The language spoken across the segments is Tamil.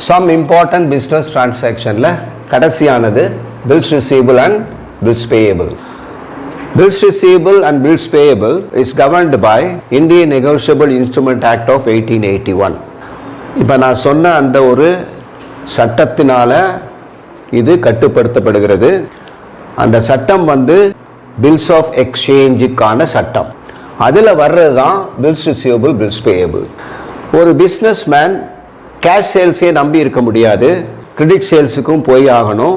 some important business transactionல கடைசியானது bills receivable and bills payable. Bills receivable and bills payable is governed by Indian Negotiable Instrument Act of 1881. இப்போ நான் சொன்ன அந்த ஒரு சட்டத்தினால இது கட்டுப்படுத்தப்படுகிறது. அந்த சட்டம் வந்து பில்ஸ் ஆஃப் எக்ஸ்சேஞ்சுக்கான சட்டம். அதில் வர்றது தான் பில்ஸ் ரிசீவபிள், பில்ஸ் பேயபிள். ஒரு பிஸ்னஸ் மேன் கேஷ் சேல்ஸே நம்பி இருக்க முடியாது, கிரெடிட் சேல்ஸுக்கும் போய் ஆகணும்.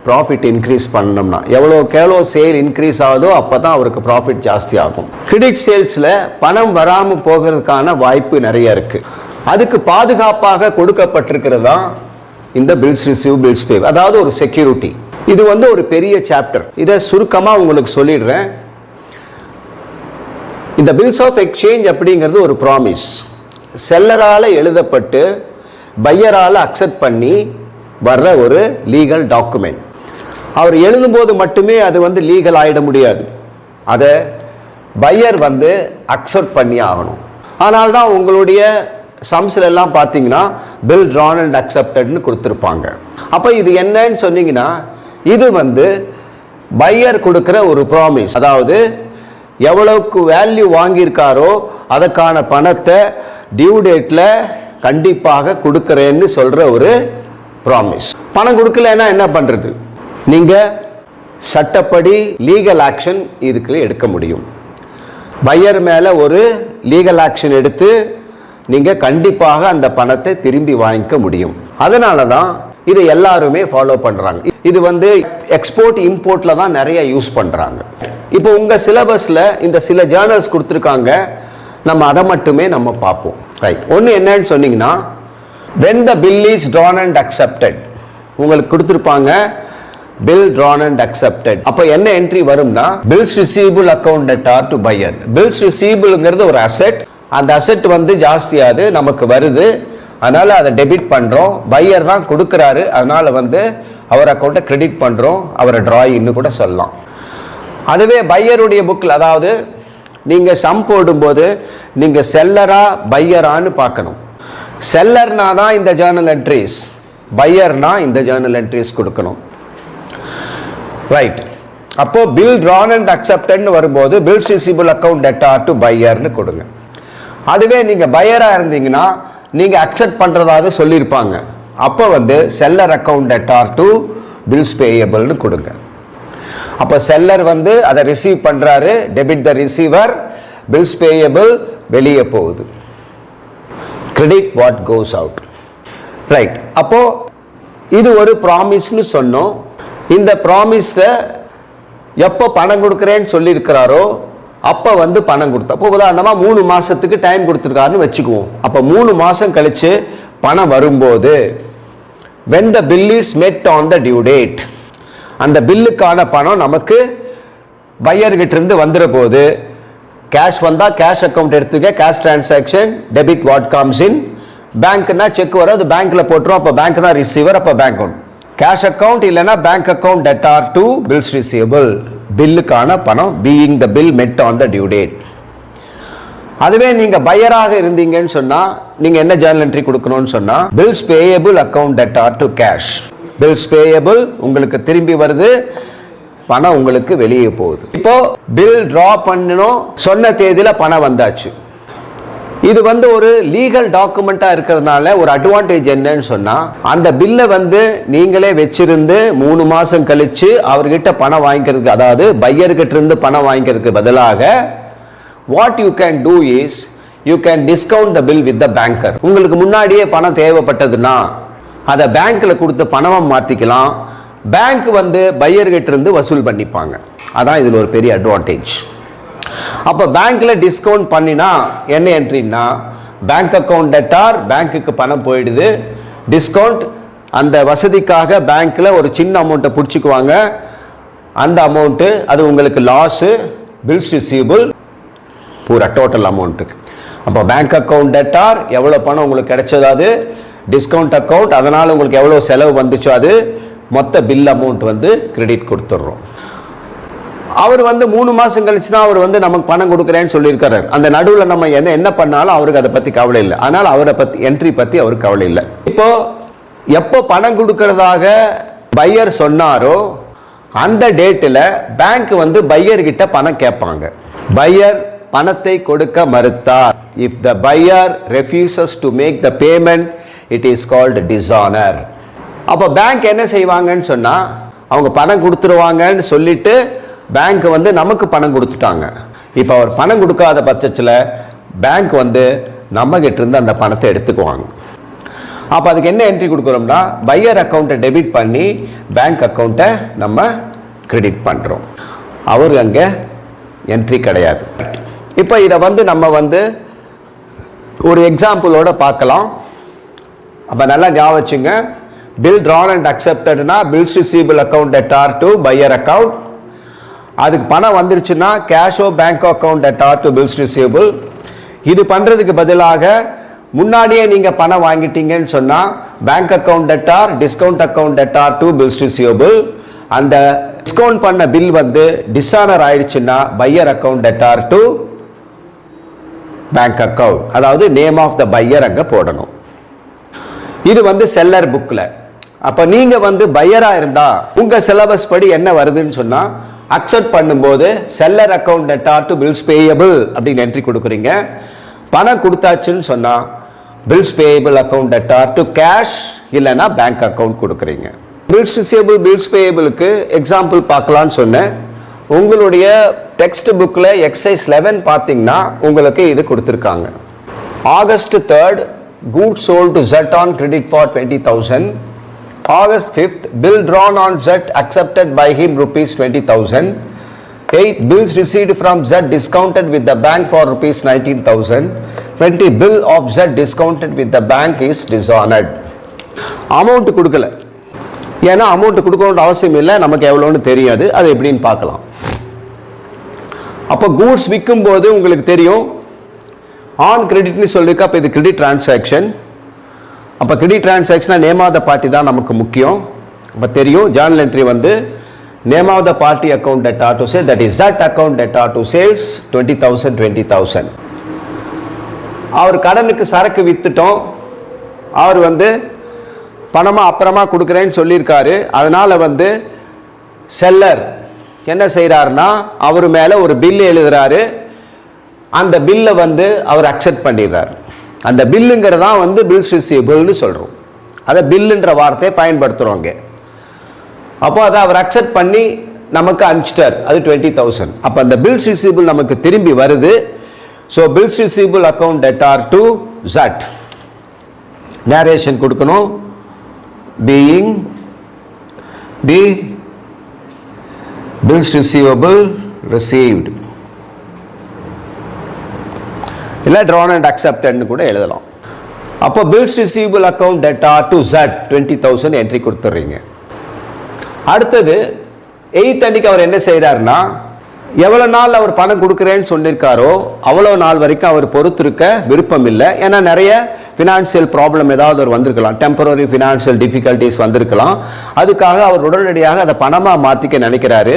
ப்ராஃபிட் இன்க்ரீஸ் பண்ணோம்னா எவ்வளோ சேல் இன்க்ரீஸ் ஆகுதோ அப்போ தான் அவருக்கு ப்ராஃபிட் ஜாஸ்தி ஆகும். கிரெடிட் சேல்ஸில் பணம் வராமல் போகிறதுக்கான வாய்ப்பு நிறைய இருக்குது. அதுக்கு பாதுகாப்பாக கொடுக்கப்பட்டிருக்கிறது தான் இந்த பில்ஸ் ரிசீவ், பில்ஸ் பே, அதாவது ஒரு செக்யூரிட்டி. இது வந்து ஒரு பெரிய சாப்டர். இதை சுருக்கமாக உங்களுக்கு சொல்லிடுறேன். இந்த பில்ஸ் ஆஃப் எக்ஸ்சேஞ்ச் அப்படிங்கிறது ஒரு ப்ராமிஸ். செல்லரால் எழுதப்பட்டு பையரால் அக்செப்ட் பண்ணி வர்ற ஒரு லீகல் டாக்குமெண்ட். அவர் எழுதும்போது மட்டுமே அது வந்து லீகல் ஆகிட முடியாது. அதை பையர் வந்து அக்செப்ட் பண்ணி ஆகணும். ஆனால் தான் உங்களுடைய சம்ஸ்ல எல்லாம் பார்த்தீங்கன்னா பில் ட்ரான் அண்ட் அக்செப்டட்னு கொடுத்துருப்பாங்க. அப்போ இது என்னன்னு சொன்னீங்கன்னா இது வந்து பையர் கொடுக்குற ஒரு ப்ராமிஸ். அதாவது எவ்வளவுக்கு வேல்யூ வாங்கியிருக்காரோ அதுக்கான பணத்தை டியூ டேட்டில் கண்டிப்பாக கொடுக்குறேன்னு சொல்கிற ஒரு ப்ராமிஸ். பணம் கொடுக்கலன்னா என்ன பண்ணுறது? நீங்கள் சட்டப்படி லீகல் ஆக்ஷன் இதுக்கு எடுக்க முடியும். பையர் மேலே ஒரு லீகல் ஆக்ஷன் எடுத்து நீங்கள் கண்டிப்பாக அந்த பணத்தை திரும்பி வாங்கிக்க முடியும். அதனால தான் இதை எல்லாருமே ஃபாலோ பண்ணுறாங்க. இது வந்து எக்ஸ்போர்ட் இம்போர்ட்டில் தான் நிறைய யூஸ் பண்ணுறாங்க. இப்போ உங்கள் சிலபஸில் இந்த சில ஜேர்னல்ஸ் கொடுத்துருக்காங்க, நம்ம அதை மட்டுமே நம்ம பார்ப்போம். ரைட். ஒன்று என்னன்னு சொன்னீங்கன்னா when the bill is drawn and accepted, உங்களுக்கு கொடுத்துருப்பாங்க bill drawn and accepted. அப்போ என்ன என்ட்ரி வரும்னா bills receivable account debtor to buyer. bills receivablங்கிறது ஒரு அசெட். அந்த அசெட் வந்து ஜாஸ்தியாது நமக்கு வருது, அதனால அதை டெபிட் பண்ணுறோம். பையர் தான் கொடுக்குறாரு, அதனால வந்து அவர் அக்கௌண்ட்டை கிரெடிட் பண்ணுறோம். அவரை ட்ராயின்னு கூட சொல்லலாம். அதுவே பையருடைய புக்கில், அதாவது நீங்கள் சம் போடும்போது நீங்கள் செல்லரா பையரான்னு பார்க்கணும். செல்லர்னா தான் இந்த ஜேர்னல் என்ட்ரிஸ், பையர்னா இந்த ஜேர்னல் என்ட்ரிஸ் கொடுக்கணும். ரைட். அப்போ பில் ட்ரான் அண்ட் அக்செப்டட்னு வரும்போது bills receivable account debtor to பையர்னு கொடுங்க. அதுவே நீங்கள் பையராக இருந்தீங்கன்னா நீங்கள் அக்செப்ட் பண்ணுறதாக சொல்லியிருப்பாங்க, அப்போ வந்து seller account debtor to bills பேயபிள்னு கொடுங்க. அப்போ செல்லர் வந்து அதை ரிசீவ் பண்ணுறாரு, debit the receiver, bills payable வெளியே போகுது, credit what goes out. Right. அப்போ இது ஒரு ப்ராமிஸ்னு சொன்னோம். இந்த ப்ராமிஸை எப்போ பணம் கொடுக்குறேன்னு சொல்லியிருக்கிறாரோ அப்போ வந்து பணம் கொடுத்தா, அப்போ உதாரணமாக 3 மாதத்துக்கு டைம் கொடுத்துருக்காருன்னு வச்சுக்குவோம். அப்போ 3 மாதம் கழித்து பணம் வரும்போது when the bill is met on the due date, அந்த பில்லுக்கான பணம் நமக்கு பையர்கிட்ட இருந்து வந்துற போது கேஷ் வந்தால் கேஷ் அக்கௌண்ட் எடுத்துக்க, cash transaction, debit what comes in. பேங்க்னா செக் வரும், அது பேங்க்கில் போட்டுரும், அப்போ பேங்க் தான் ரிசீவர், அப்போ பேங்க் அக்கௌண்ட். கேஷ் அக்கௌண்ட் இல்லைன்னா bank account debtor to bills receivable, பில்லுக்கான பணம் being the bill met on the due date. அதுவே நீங்கள் பையராக இருந்தீங்கன்னு சொன்னால் நீங்கள் என்ன ஜேர்னல் என்ட்ரி கொடுக்கணும்னு சொன்னால் bills payable account debtor to cash. Bills payable உங்களுக்கு திரும்பி வருது, பணம் உங்களுக்கு வெளியே போகுது. இப்போ பில் டிரா பண்ணணும், சொன்ன தேதியில் பணம் வந்தாச்சு. இது வந்து ஒரு லீகல் டாக்குமெண்டா இருக்கிறதுனால ஒரு அட்வான்டேஜ் என்னன்னு சொன்னா, அந்த பில்லை வந்து நீங்களே வச்சிருந்து 3 மாசம் கழிச்சு அவர்கிட்ட பணம் வாங்கிக்கிறதுக்கு, அதாவது பையர்கிட்ட இருந்து பணம் வாங்கிக்கிறதுக்கு பதிலாக what you can do is you can discount the bill with the banker. உங்களுக்கு முன்னாடியே பணம் தேவைப்பட்டதுன்னா அதை பேங்க்ல கொடுத்து பணமா மாத்திக்கலாம். பேங்க் வந்து பையர்கிட்ட இருந்து வசூல் பண்ணிப்பாங்க. அதான் இதில் ஒரு பெரிய அட்வான்டேஜ். அப்போ பேங்க்ல டிஸ்கவுண்ட் பண்ணினா என்ன என்ட்ரின்னா பேங்க் அக்கௌண்ட் டெட்டார், பேங்க்குக்கு பணம் போயிடுது. டிஸ்கவுண்ட் அந்த வசதிக்காக பேங்க்ல ஒரு சின்ன அமௌண்ட்டை பிடிச்சிக்குவாங்க, அந்த அமௌண்ட்டு அது உங்களுக்கு லாஸு. பில்ஸ் ரிசீவபிள் பூரா டோட்டல் அமௌண்ட்டுக்கு. அப்போ பேங்க் அக்கௌண்ட் டெட்டார் எவ்வளோ பணம் உங்களுக்கு கிடைச்சதோ அது, டிஸ்கவுண்ட் அக்கௌண்ட் அதனால் உங்களுக்கு எவ்வளோ செலவு வந்துச்சோ அது, மொத்த பில் அமௌண்ட் வந்து கிரெடிட் கொடுத்துட்றோம். அவர் வந்து 3 மாசம் கழிச்சு தான் அவர் வந்து நமக்கு பணம் கொடுக்குறேன்னு சொல்லியிருக்காரு. அந்த நடுவில் நம்ம என்ன பண்ணாலும் அவருக்கு அதை பற்றி கவலை இல்லை. அதனால் அவரை பற்றி என்ட்ரி பற்றி அவருக்கு கவலை இல்லை. இப்போ எப்போ பணம் கொடுக்கறதாக பையர் சொன்னாரோ அந்த டேட்டில் பேங்க் வந்து பையர் கிட்ட பணம் கேட்பாங்க. பையர் பணத்தை கொடுக்க மறுத்தார், if the buyer refuses to make the payment, it is called dishonor. அப்போ பேங்க் என்ன செய்வாங்கன்னு சொன்னா, அவங்க பணம் கொடுத்துருவாங்கன்னு சொல்லிட்டு பேங்க் வந்து நமக்கு பணம் கொடுத்துட்டாங்க. இப்போ அவர் பணம் கொடுக்காத பட்சத்தில் பேங்க் வந்து நம்ம கிட்ட இருந்து அந்த பணத்தை எடுத்துக்குவாங்க. அப்போ அதுக்கு என்ன என்ட்ரி கொடுக்குறோம்னா, பையர் அக்கௌண்ட்டை டெபிட் பண்ணி பேங்க் அக்கௌண்ட்டை நம்ம கிரெடிட் பண்ணுறோம். அவர் அங்கே என்ட்ரி கிடையாது. இப்போ இதை வந்து நம்ம வந்து ஒரு எக்ஸாம்பிளோட பார்க்கலாம். அப்போ நல்லா ஞாபகம் வச்சுங்க, பில் drawn and acceptedனா bills receivable account at R to buyer account. அதுக்கு பணம் வந்துருச்சுன்னா கேஷோ bank account at R to bills ரிசீவபிள். இது பண்ணுறதுக்கு பதிலாக முன்னாடியே நீங்கள் பணம் வாங்கிட்டீங்கன்னு சொன்னால் bank account at R, discount account at R to bills receivable. அந்த டிஸ்கவுண்ட் பண்ண பில் வந்து டிஸானர் ஆயிடுச்சுன்னா buyer account at R to bank account, அதாவது நேம் ஆஃப் த பையர் அங்கே போடணும். இது வந்து செல்லர் புக்கில். அப்போ நீங்கள் வந்து பையராக இருந்தால் உங்கள் சிலபஸ் படி என்ன வருதுன்னு சொன்னால், அக்செப்ட் பண்ணும்போது seller account at R to bills payable அப்படின்னு என்ட்ரி கொடுக்குறீங்க. பணம் கொடுத்தாச்சுன்னு சொன்னால் bills payable account at R to cash இல்லைன்னா பேங்க் அக்கௌண்ட் கொடுக்குறீங்க. பில்ஸ் ரிசீவபிள் பில்ஸ் பேயபிளுக்கு எக்ஸாம்பிள் பார்க்கலான்னு சொன்னேன். உங்களுடைய டெக்ஸ்ட் புக்கில் எக்ஸசைஸ் 11 பார்த்தீங்கன்னா உங்களுக்கு இது கொடுத்துருக்காங்க. August 3rd goods sold to Z on credit for 20,000. August 5th bill drawn on Z accepted by him rupees 20,000. 8th bills received from Z discounted with the bank for rupees 19,000. 20 bill of Z discounted with the bank is dishonored. Amount கொடுக்கல, ஏன்னா அமௌண்ட் கொடுக்கணுன்ற அவசியம் இல்லை, நமக்கு எவ்வளோன்னு தெரியாது. அது எப்படின்னு பார்க்கலாம். அப்போ கூட்ஸ் விற்கும் போது உங்களுக்கு தெரியும் ஆன் கிரெடிட்னு சொல்லியிருக்கா. அப்போ இது கிரெடிட் டிரான்சாக்ஷன். அப்போ கிரெடிட் டிரான்சாக்ஷனாக நேம் ஆஃப் த பார்ட்டி தான் நமக்கு முக்கியம். அப்போ தெரியும் ஜேர்னல் என்ட்ரி வந்து name of the party account at R to sale, that is Z account at R to sales 20,000 20,000. அவர் கடனுக்கு சரக்கு வித்துட்டோம், அவர் வந்து பணமாக அப்புறமா கொடுக்குறேன்னு சொல்லியிருக்காரு. அதனால் வந்து செல்லர் என்ன செய்கிறாருன்னா அவர் மேலே ஒரு பில் எழுதுறாரு. அந்த பில்லை வந்து அவர் அக்செப்ட் பண்ணிடுறார். அந்த பில்லுங்கிறதான் வந்து பில்ஸ் ரிசீவபிள்னு சொல்கிறோம். அதை பில்லுன்ற வார்த்தையை பயன்படுத்துகிறோங்க. அப்போ அதை அவர் அக்செப்ட் பண்ணி நமக்கு அனுப்பிச்சிட்டார், அது 20,000. அப்போ அந்த பில்ஸ் ரிசீவபிள் நமக்கு திரும்பி வருது. So bills receivable account at R to Z. Narration கொடுக்கணும். being the bills receivable received இல்ல drawn and accepted னு கூட எழுதலாம். அப்போ bills receivable account at R to Z 20,000 entry கொடுத்துறீங்க. அடுத்தது 8th அன்னைக்கு அவர் என்ன செய்கிறாருன்னா, எவ்வளோ நாள் அவர் பணம் கொடுக்குறேன்னு சொல்லியிருக்காரோ அவ்வளோ நாள் வரைக்கும் அவர் பொறுத்திருக்க விருப்பம் இல்லை. ஏன்னா நிறைய ஃபினான்ஷியல் ப்ராப்ளம் ஏதாவது ஒரு வந்திருக்கலாம், டெம்பரரி ஃபினான்ஷியல் டிஃபிகல்ட்டிஸ் வந்திருக்கலாம். அதுக்காக அவர் உடனடியாக அதை பணமாக மாற்றிக்க நினைக்கிறாரு.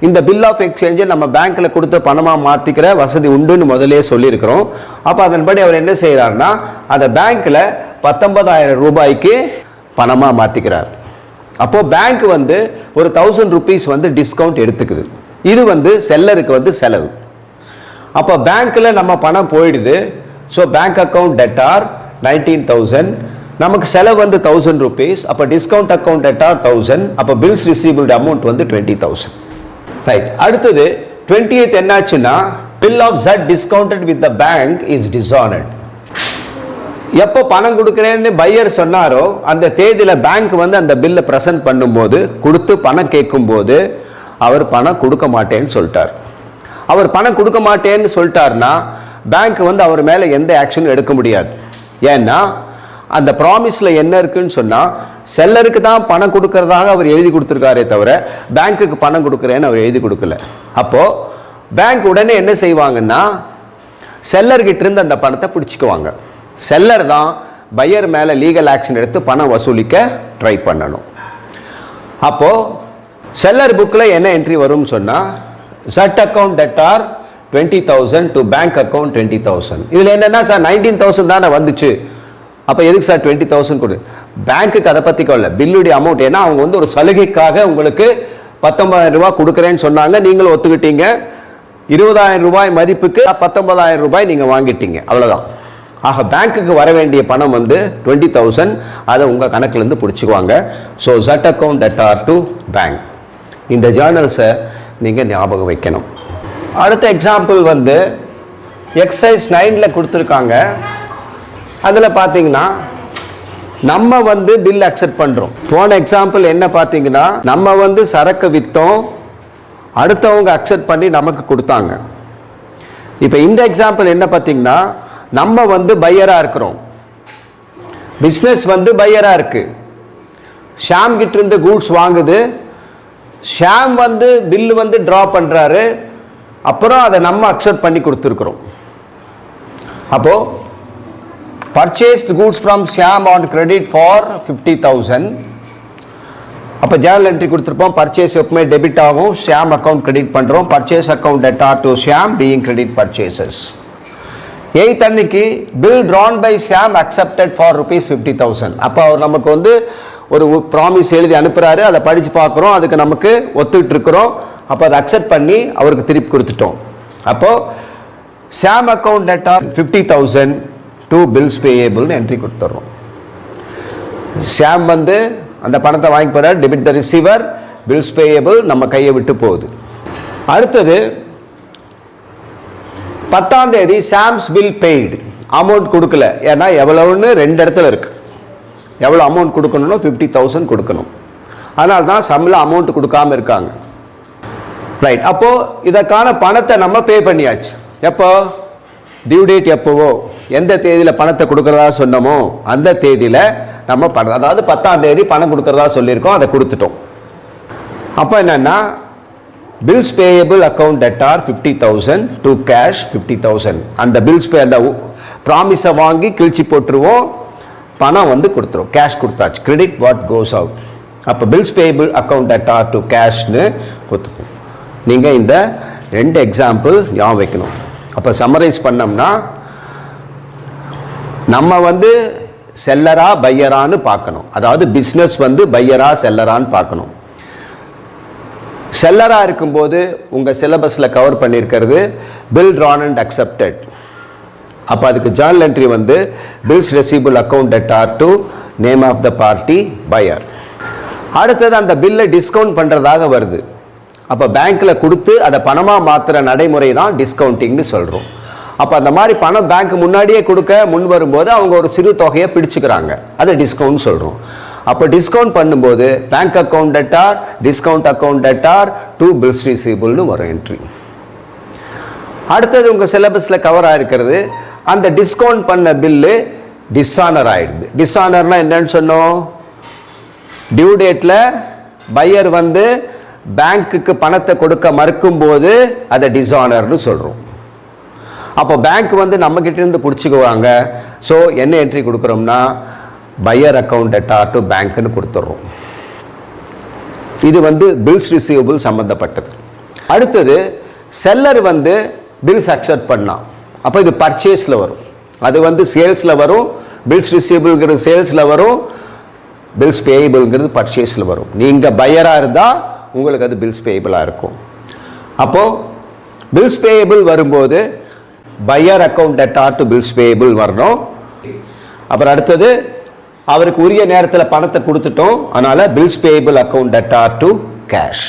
இந்த பில் ஆஃப் எக்ஸ்சேஞ்சை நம்ம பேங்க்கில் கொடுத்து பணமாக மாற்றிக்கிற வசதி உண்டுன்னு முதலே சொல்லியிருக்கிறோம். அப்போ அதன்படி அவர் என்ன செய்கிறாருன்னா, அதை பேங்க்கில் 19,000 ரூபாய்க்கு பணமாக மாற்றிக்கிறார். அப்போது பேங்க் வந்து ஒரு 1,000 rupees வந்து டிஸ்கவுண்ட் எடுத்துக்குது. இது வந்து செல்லருக்கு வந்து செலவு. அப்போ பேங்க்கில் நம்ம பணம் போயிடுது. So bank account at R 19,000, நமக்கு செலவு வந்து 1,000 rupees. அப்போ டிஸ்கவுண்ட் அக்கௌண்ட் at R 1,000. அப்போ பில்ஸ் ரிசீவபிள் அமௌண்ட் வந்து 20,000. ரைட். அடுத்தது 20th என்னாச்சுன்னா, bill of Z discounted with the bank is dishonoured. எப்போ பணம் கொடுக்குறேன்னு பையர் சொன்னாரோ அந்த தேதியில் பேங்க் வந்து அந்த பில்லை ப்ரெசென்ட் பண்ணும்போது, கொடுத்து பணம் கேட்கும்போது அவர் பணம் கொடுக்க மாட்டேன்னு சொல்லிட்டார். அவர் பணம் கொடுக்க மாட்டேன்னு சொல்லிட்டார்னா பேங்க் வந்து அவர் மேலே எந்த ஆக்ஷனும் எடுக்க முடியாது. ஏன்னா அந்த ப்ராமிஸில் என்ன இருக்குன்னு சொன்னால், செல்லருக்கு தான் பணம் கொடுக்கறதாக அவர் எழுதி கொடுத்துருக்காரே தவிர பேங்க்குக்கு பணம் கொடுக்குறேன்னு அவர் எழுதி கொடுக்கல. அப்போது பேங்க் உடனே என்ன செய்வாங்கன்னா, செல்லர்கிட்ட இருந்து அந்த பணத்தை பிடிச்சிக்குவாங்க. செல்லர் தான் பையர் மேலே லீகல் ஆக்ஷன் எடுத்து பணம் வசூலிக்க ட்ரை பண்ணணும். அப்போது செல்லர் புக்கில் என்ன என்ட்ரி வரும்னு சொன்னால், Z account at R 20,000 to bank account 20,000. இதில் என்னென்னா, சார் 19,000 தானே வந்துச்சு, அப்போ எதுக்கு சார் 20,000 கொடு? பேங்க்குக்கு அதை பற்றி கவலை, பில்லுடைய அமௌண்ட். ஏன்னா அவங்க வந்து ஒரு சலுகைக்காக உங்களுக்கு 19,000 ரூபாய் கொடுக்குறேன்னு சொன்னாங்க, நீங்களும் ஒத்துக்கிட்டீங்க. 20,000 ரூபாய் மதிப்புக்கு 19,000 ரூபாய் நீங்கள் வாங்கிட்டீங்க, அவ்வளோதான். ஆக பேங்க்குக்கு வர வேண்டிய பணம் வந்து 20,000, அதை உங்கள் கணக்குலேருந்து பிடிச்சிக்குவாங்க. So Z account debtor to bank. இந்த ஜேர்னல்ஸை நீங்கள் ஞாபகம் வைக்கணும். அடுத்த எக்ஸாம்பிள் வந்து எக்ஸசைஸ் 9ல் கொடுத்துருக்காங்க. அதில் பார்த்தீங்கன்னா நம்ம வந்து பில் அக்செப்ட் பண்ணுறோம். போன எக்ஸாம்பிள் என்ன பார்த்தீங்கன்னா, நம்ம வந்து சரக்கு விற்றோம், அடுத்தவங்க அக்செப்ட் பண்ணி நமக்கு கொடுத்தாங்க. இப்போ இந்த எக்ஸாம்பிள் என்ன பார்த்தீங்கன்னா, நம்ம வந்து பையராக இருக்கிறோம், பிஸ்னஸ் வந்து பையராக இருக்கு. ஷாம் கிட்ட இருந்து கூட்ஸ் வாங்குது, ஷாம் வந்து பில்லு வந்து ட்ரா பண்ணுறாரு, அப்புறம் அதை நம்ம அக்செப்ட் பண்ணி கொடுத்துருக்குறோம். அப்போது purchased goods from Shyam on credit for 50,000. அப்போ ஜேர்னல் என்ட்ரி கொடுத்துருப்போம். பர்ச்சேஸ் எப்பவுமே டெபிட் ஆகும், ஷியாம் அக்கௌண்ட் கிரெடிட் பண்ணுறோம். Purchase account debtor to Shyam being credit purchases. 8th அன்னைக்கு bill drawn by Shyam accepted for ₹50,000. அப்போ அவர் நமக்கு வந்து ஒரு ப்ராமிஸ் எழுதி அனுப்புகிறாரு, அதை படித்து பார்க்குறோம், அதுக்கு நமக்கு ஒத்துக்கிட்டு இருக்கிறோம். அப்போ அதை அக்செப்ட் பண்ணி அவருக்கு திருப்பி கொடுத்துட்டோம். அப்போது Shyam account debtor 50,000 to bills payable entry கொடுத்துட்றோம். ஷியாம் வந்து அந்த பணத்தை வாங்கி போகிறார், debit the receiver, bills payable நம்ம கையை விட்டு போகுது. அடுத்தது 10ஆம் தேதி ஷாம்ஸ் பில் பெய்டு, அமௌண்ட் கொடுக்கல. ஏன்னா எவ்வளவுன்னு 2 இடத்துல இருக்கு. எவ்வளோ அமௌண்ட் கொடுக்கணும்னா 50,000 கொடுக்கணும். அதனால தான் சம்மில் அமௌண்ட் கொடுக்காம இருக்காங்க. ரைட். அப்போது இதற்கான பணத்தை நம்ம பே பண்ணியாச்சு. எப்போ? டியூ டேட் எப்போவோ, எந்த தேதியில் பணத்தை கொடுக்குறதா சொன்னமோ அந்த தேதியில் நம்ம பணம், அதாவது 10ஆம் தேதி பணம் கொடுக்குறதா சொல்லியிருக்கோம், அதை கொடுத்துட்டோம். அப்போ என்னென்னா bills payable account debtor 50,000 to cash 50,000. அந்த பில்ஸ் பே, அந்த ப்ராமிஸை வாங்கி கிழிச்சி போட்டுருவோம், பணம் வந்து கொடுத்துரும், கேஷ் கொடுத்தாச்சு. Credit what goes out. அப்போ bills payable account debtor to cashன்னு கொடுத்துருவோம். நீங்கள் இந்த 2 எக்ஸாம்பிள் ஞாபகம் வைக்கணும். அப்போ சம்மரைஸ் பண்ணோம்னா, நம்ம வந்து செல்லரா பையரான்னு பார்க்கணும். அதாவது பிஸ்னஸ் வந்து பையரா செல்லரான்னு பார்க்கணும். செல்லராக இருக்கும்போது உங்கள் சிலபஸில் கவர் பண்ணியிருக்கிறது பில் ட்ரான் அண்ட் அக்செப்டட். அப்போ அதுக்கு ஜேர்னல் என்ட்ரி வந்து bills receivable account debtor to name of the party buyer. அடுத்தது அந்த பில்லை டிஸ்கவுண்ட் பண்ணுறதாக வருது. அப்போ பேங்க்கில் கொடுத்து அதை பணமாக மாற்றுற நடைமுறை தான் டிஸ்கவுண்டிங்னு சொல்கிறோம். அப்போ அந்த மாதிரி பணம் பேங்க் முன்னாடியே கொடுக்க முன் வரும்போது அவங்க ஒரு சிறு தொகையை பிடிச்சிக்கிறாங்க, அதை டிஸ்கவுண்ட் சொல்கிறோம். அப்போ டிஸ்கவுண்ட் பண்ணும்போது bank account debtor, discount account debtor to bills ரிசீபிள்னு வரும் என்ட்ரி. அடுத்தது உங்கள் சிலபஸில் கவர் ஆகிருக்கிறது, அந்த டிஸ்கவுண்ட் பண்ண பில்லு டிஸானர் ஆகிடுது. டிஸானர்னா என்னன்னு சொன்னோம்? டியூ டேட்டில் பையர் வந்து பேங்க்குக்கு பணத்தை கொடுக்க மறுக்கும் போது அதை டிஸானர்னு சொல்கிறோம். அப்போ பேங்க் வந்து நம்மக்கிட்ட இருந்து பிடிச்சிக்குவாங்க. ஸோ என்ன என்ட்ரி கொடுக்குறோம்னா பையர் அக்கௌண்ட் debtor to பேங்க்னு கொடுத்துட்றோம். இது வந்து பில்ஸ் ரிசீவபிள் சம்மந்தப்பட்டது. அடுத்தது செல்லர் வந்து பில்ஸ் அக்செப்ட் பண்ணலாம். அப்போ இது பர்ச்சேஸில் வரும், அது வந்து சேல்ஸில் வரும். பில்ஸ் ரிசீவபிள்ங்கிறது சேல்ஸில் வரும், பில்ஸ் பேயபிள்ங்கிறது பர்ச்சேஸில் வரும். நீங்கள் பையராக இருந்தால் உங்களுக்கு அது பில்ஸ் பேயபிளாக இருக்கும். அப்போது பில்ஸ் பேயபிள் வரும்போது buyer account debtor to bills payable வரணும். அப்புறம் அடுத்தது அவருக்கு உரிய நேரத்தில் பணத்தை கொடுத்துட்டோம், அதனால் bills payable account debtor to cash.